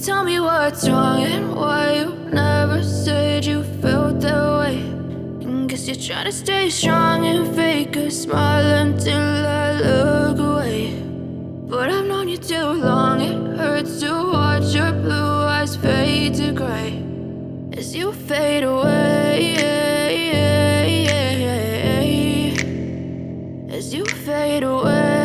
Tell me what's wrong and why you never said you felt that way. And guess you're trying to stay strong and fake a smile until I look away. But I've known you too long, it hurts to watch your blue eyes fade to gray as you fade away, as you fade away.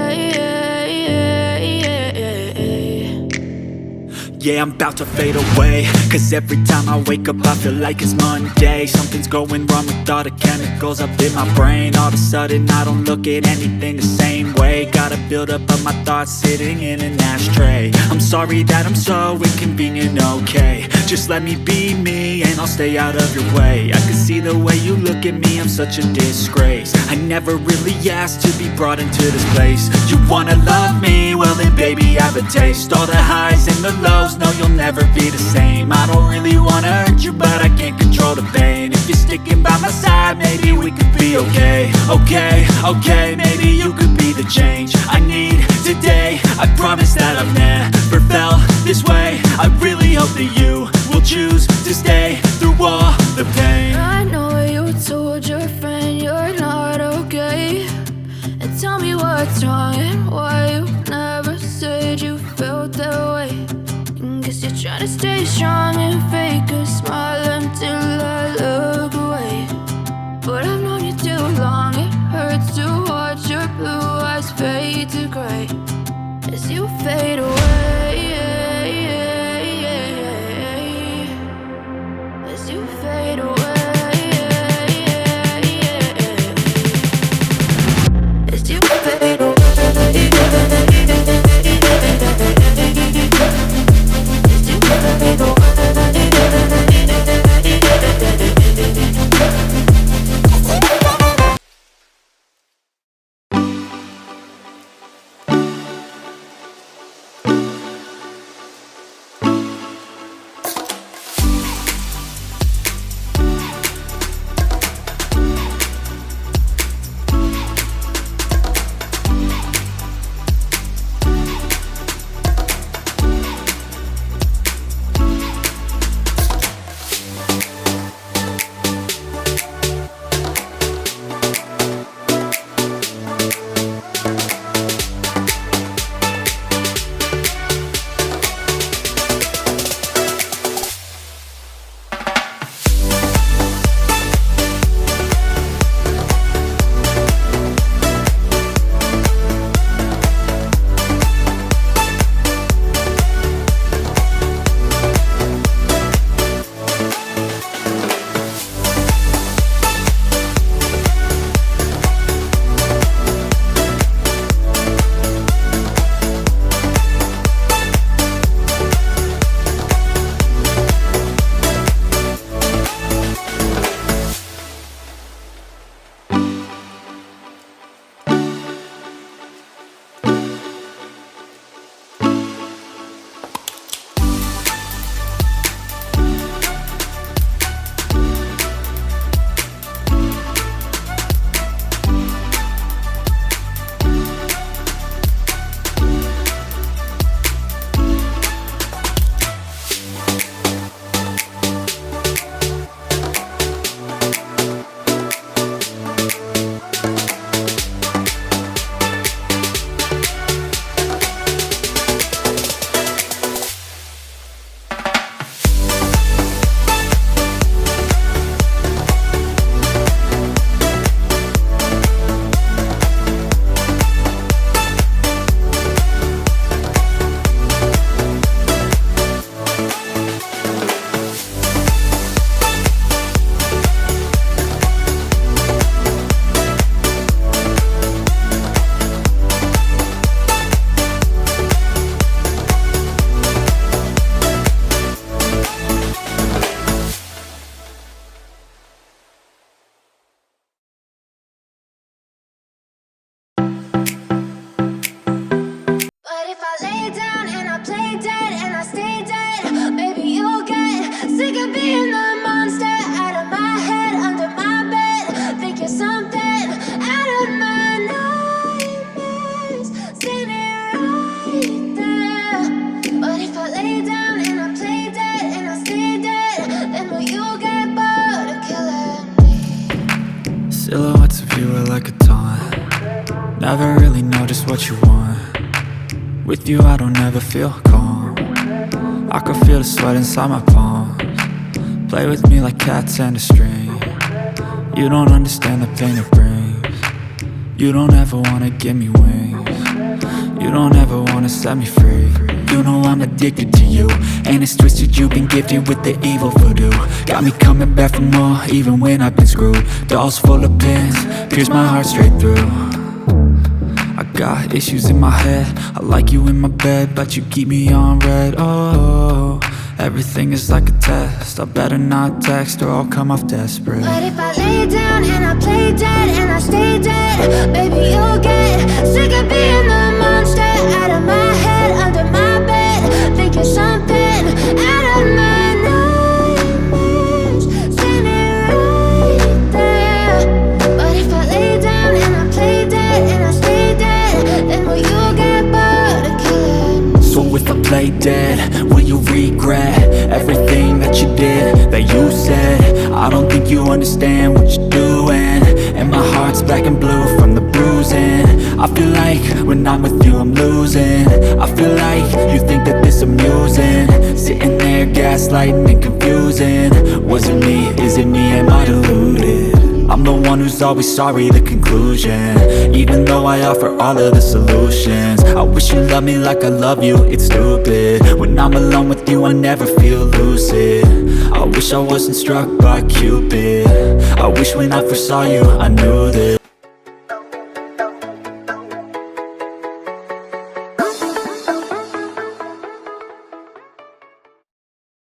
Yeah, I'm about to fade away, cause every time I wake up I feel like it's Monday. Something's going wrong with all the chemicals up in my brain. All of a sudden I don't look at anything the same way. Gotta build up of my thoughts sitting in an ashtray. I'm sorry that I'm so inconvenient, okay. Just let me be me and I'll stay out of your way. I can see the way you look at me, I'm such a disgrace. I never really asked to be brought into this place. You wanna love me? Well then baby I have a taste. All the highs and the lows, no you'll never be the same. I don't really wanna hurt you but I can't control the pain. If you're sticking by my side maybe we could be okay. Okay, maybe you could be the change I need today. I promise that I've never felt this way. I really hope that you will choose to stay through all the pain. I know you told your friend you're not okay. And tell me what's wrong and why you never said you felt that way. And guess you're trying to stay strong and fake a smile until I look away. But I've known you too long, it hurts to watch your blue eyes fade to gray as you fade away, as you fade away, as you fade away. As you fade away. like a taunt. Never really know just what you want. With you I don't ever feel calm. I can feel the sweat inside my palms. Play with me like cats and a string. You don't understand the pain it brings. You don't ever wanna give me wings. You don't ever wanna set me free. You know I'm addicted to you, and it's twisted, you've been gifted with the evil voodoo. Got me coming back for more, even when I've been screwed. Dolls full of pins, pierce my heart straight through. I got issues in my head, I like you in my bed, but you keep me on red. Oh, everything is like a test, I better not text or I'll come off desperate. But if I lay down and I play dead and I stay dead, baby you'll get sick of being the monster out of my head, under my bed, thinking something out of my nightmares, standing right there. But if I lay down and I play dead and I stay dead, then will you get bored of killing? So if I play dead, will you regret everything that you did, that you said? I don't think you understand what you're doing, and my heart's black and blue from the bruising. I feel like when I'm with you I'm losing. I feel like you think that this amusing, sitting there gaslighting and confusing. Was it me? Is it me? Am I deluded? I'm the one who's always sorry, the conclusion, even though I offer all of the solutions. I wish you loved me like I love you, it's stupid. When I'm alone with you I never feel lucid. I wish I wasn't struck by Cupid. I wish when I first saw you I knew this.